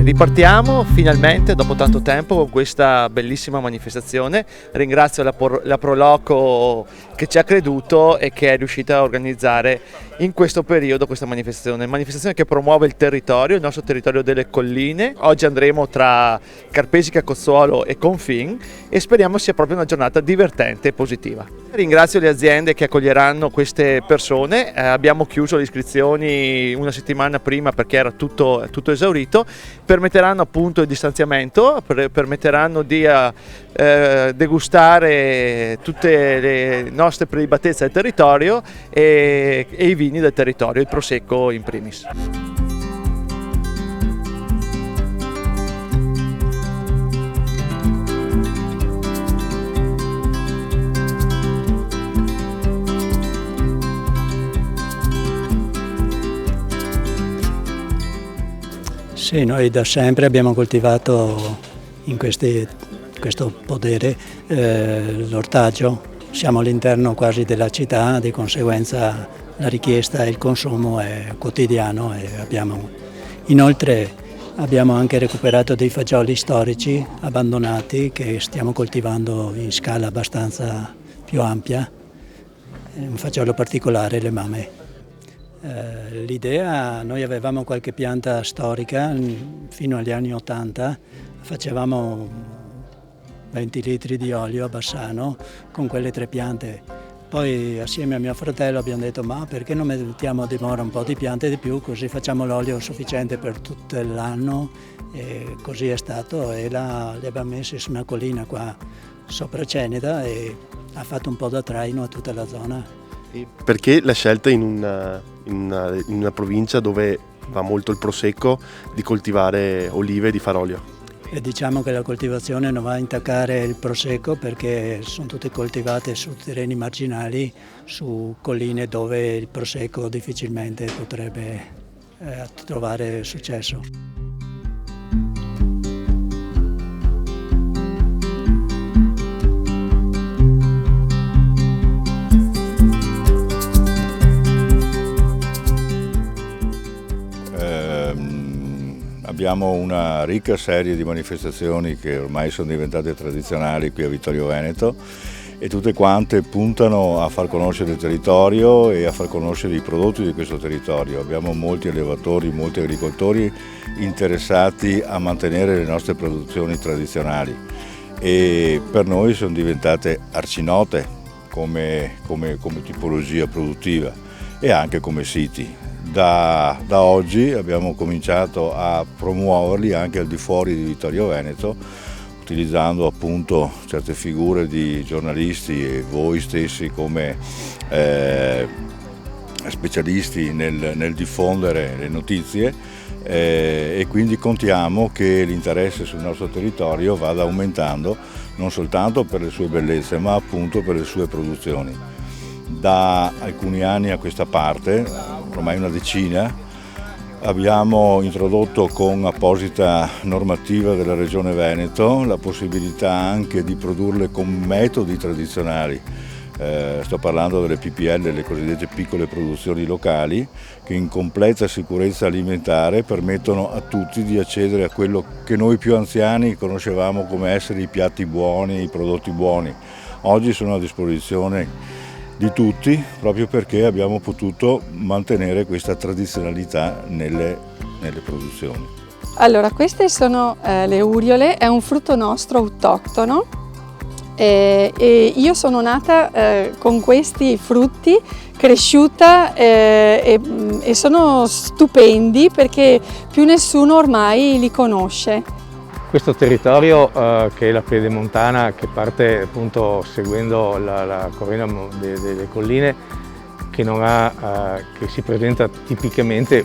Ripartiamo finalmente dopo tanto tempo con questa bellissima manifestazione. Ringrazio la Proloco che ci ha creduto e che è riuscita a organizzare in questo periodo questa manifestazione che promuove il territorio, il nostro territorio delle colline. Oggi andremo tra Carpesica, Cozzuolo e Confin e speriamo sia proprio una giornata divertente e positiva. Ringrazio le aziende che accoglieranno queste persone. Abbiamo chiuso le iscrizioni una settimana prima perché era tutto esaurito. Permetteranno appunto il distanziamento, permetteranno di degustare tutte le nostre prelibatezze del territorio e i vini del territorio, il prosecco in primis. Sì, noi da sempre abbiamo coltivato in questo podere l'ortaggio. Siamo all'interno quasi della città, di conseguenza la richiesta e il consumo è quotidiano e inoltre abbiamo anche recuperato dei fagioli storici abbandonati che stiamo coltivando in scala abbastanza più ampia, un fagiolo particolare, le mame. L'idea, noi avevamo qualche pianta storica fino agli anni 80, facevamo 20 litri di olio a Bassano con quelle 3 piante. Poi assieme a mio fratello abbiamo detto ma perché non mettiamo a dimora un po' di piante di più, così facciamo l'olio sufficiente per tutto l'anno, e così è stato, e le abbiamo messe su una collina qua sopra Ceneda e ha fatto un po' da traino a tutta la zona. Perché la scelta in una provincia dove va molto il prosecco di coltivare olive e di far olio? E diciamo che la coltivazione non va a intaccare il prosecco perché sono tutte coltivate su terreni marginali, su colline dove il prosecco difficilmente potrebbe trovare successo. Abbiamo una ricca serie di manifestazioni che ormai sono diventate tradizionali qui a Vittorio Veneto e tutte quante puntano a far conoscere il territorio e a far conoscere i prodotti di questo territorio. Abbiamo molti allevatori, molti agricoltori interessati a mantenere le nostre produzioni tradizionali e per noi sono diventate arcinote come tipologia produttiva e anche come siti. Da oggi abbiamo cominciato a promuoverli anche al di fuori di Vittorio Veneto, utilizzando appunto certe figure di giornalisti e voi stessi come specialisti nel diffondere le notizie e quindi contiamo che l'interesse sul nostro territorio vada aumentando non soltanto per le sue bellezze ma appunto per le sue produzioni. Da alcuni anni a questa parte, ormai una decina, abbiamo introdotto con apposita normativa della Regione Veneto la possibilità anche di produrle con metodi tradizionali. Sto parlando delle PPL, le cosiddette piccole produzioni locali, che in completa sicurezza alimentare permettono a tutti di accedere a quello che noi più anziani conoscevamo come essere i piatti buoni, i prodotti buoni. Oggi sono a disposizione di tutti proprio perché abbiamo potuto mantenere questa tradizionalità nelle produzioni. Allora, queste sono le uriole, è un frutto nostro autoctono e io sono nata con questi frutti, cresciuta e sono stupendi perché più nessuno ormai li conosce. Questo territorio che è la Pedemontana, che parte appunto seguendo la corrida delle colline, che si presenta tipicamente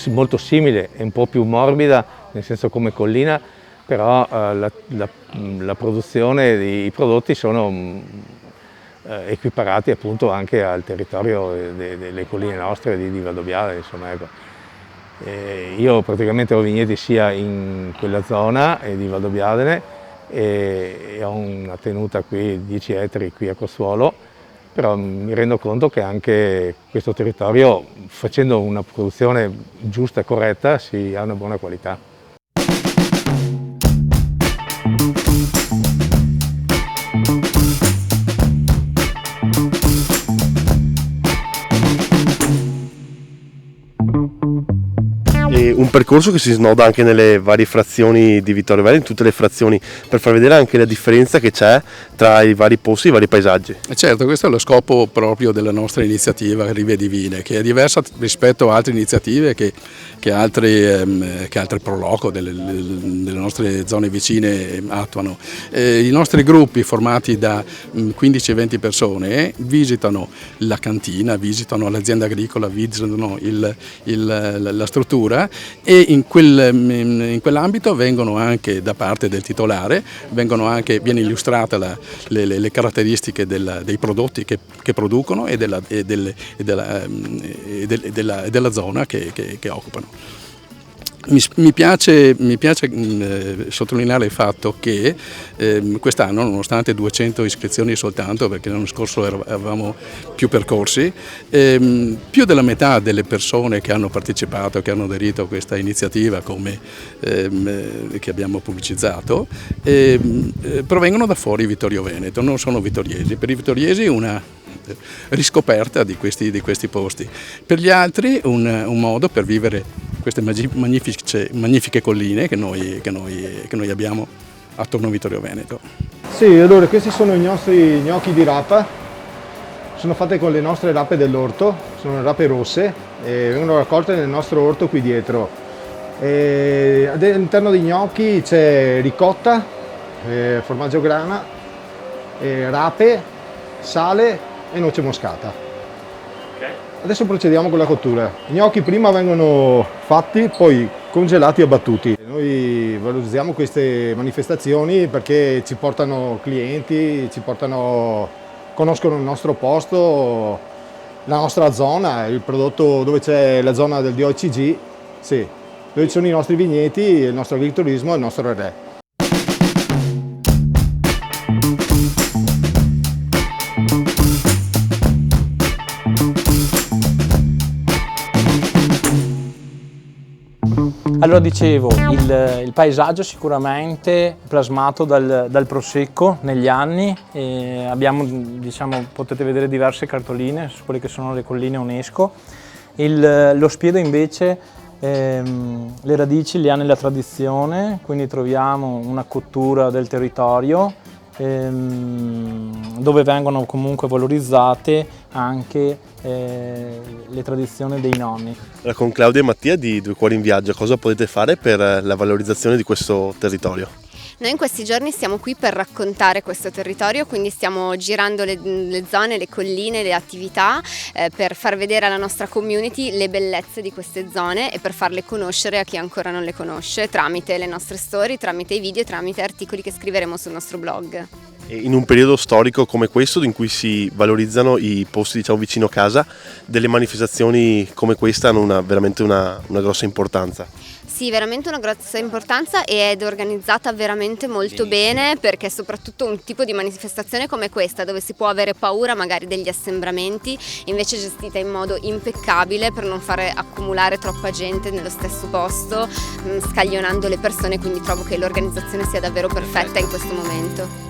molto simile, è un po' più morbida, nel senso come collina, però la produzione dei prodotti sono equiparati appunto anche al territorio delle colline nostre di Valdobbiadene, insomma, ecco. Io praticamente ho vigneti sia in quella zona di Valdobbiadene e ho una tenuta qui 10 ettari qui a Cozzuolo, però mi rendo conto che anche questo territorio, facendo una produzione giusta e corretta, si ha una buona qualità. E un percorso che si snoda anche nelle varie frazioni di Vittorio Veneto, in tutte le frazioni, per far vedere anche la differenza che c'è tra i vari posti e i vari paesaggi. Certo, questo è lo scopo proprio della nostra iniziativa Rive Divine, che è diversa rispetto a altre iniziative che altre pro loco delle nostre zone vicine attuano. I nostri gruppi formati da 15-20 persone visitano la cantina, visitano l'azienda agricola, visitano la struttura e in quell'ambito vengono anche da parte del titolare, viene illustrata le caratteristiche dei prodotti che producono e della zona che occupano. Mi piace sottolineare il fatto che quest'anno, nonostante 200 iscrizioni soltanto, perché l'anno scorso avevamo più percorsi, più della metà delle persone che hanno partecipato, che hanno aderito a questa iniziativa che abbiamo pubblicizzato, provengono da fuori Vittorio Veneto, non sono vittoriesi. Per i vittoriesi una riscoperta di questi posti, per gli altri un modo per vivere queste magnifiche colline che noi abbiamo attorno a Vittorio Veneto. Sì, allora questi sono i nostri gnocchi di rapa, sono fatte con le nostre rape dell'orto, sono rape rosse e vengono raccolte nel nostro orto qui dietro. All'interno dei gnocchi c'è ricotta, formaggio grana, rape, sale e noce moscata. Adesso procediamo con la cottura. I gnocchi prima vengono fatti, poi congelati e battuti. Noi valorizziamo queste manifestazioni perché ci portano clienti, conoscono il nostro posto, la nostra zona, il prodotto dove c'è la zona del DOCG, sì, dove ci sono i nostri vigneti, il nostro agriturismo e il nostro re. Allora dicevo, il paesaggio sicuramente plasmato dal Prosecco negli anni, abbiamo, potete vedere diverse cartoline su quelle che sono le colline UNESCO. Lo spiedo invece le radici le ha nella tradizione, quindi troviamo una cottura del territorio dove vengono comunque valorizzate anche le tradizioni dei nonni. Con Claudia e Mattia di Due Cuori in Viaggio, cosa potete fare per la valorizzazione di questo territorio? Noi in questi giorni siamo qui per raccontare questo territorio, quindi stiamo girando le zone, le colline, le attività per far vedere alla nostra community le bellezze di queste zone e per farle conoscere a chi ancora non le conosce tramite le nostre storie, tramite i video, tramite articoli che scriveremo sul nostro blog. In un periodo storico come questo, in cui si valorizzano i posti vicino casa, delle manifestazioni come questa hanno veramente una grossa importanza. Sì, veramente una grossa importanza ed è organizzata veramente molto bene, perché soprattutto un tipo di manifestazione come questa, dove si può avere paura magari degli assembramenti, invece è gestita in modo impeccabile per non fare accumulare troppa gente nello stesso posto, scaglionando le persone, quindi trovo che l'organizzazione sia davvero perfetta in questo momento.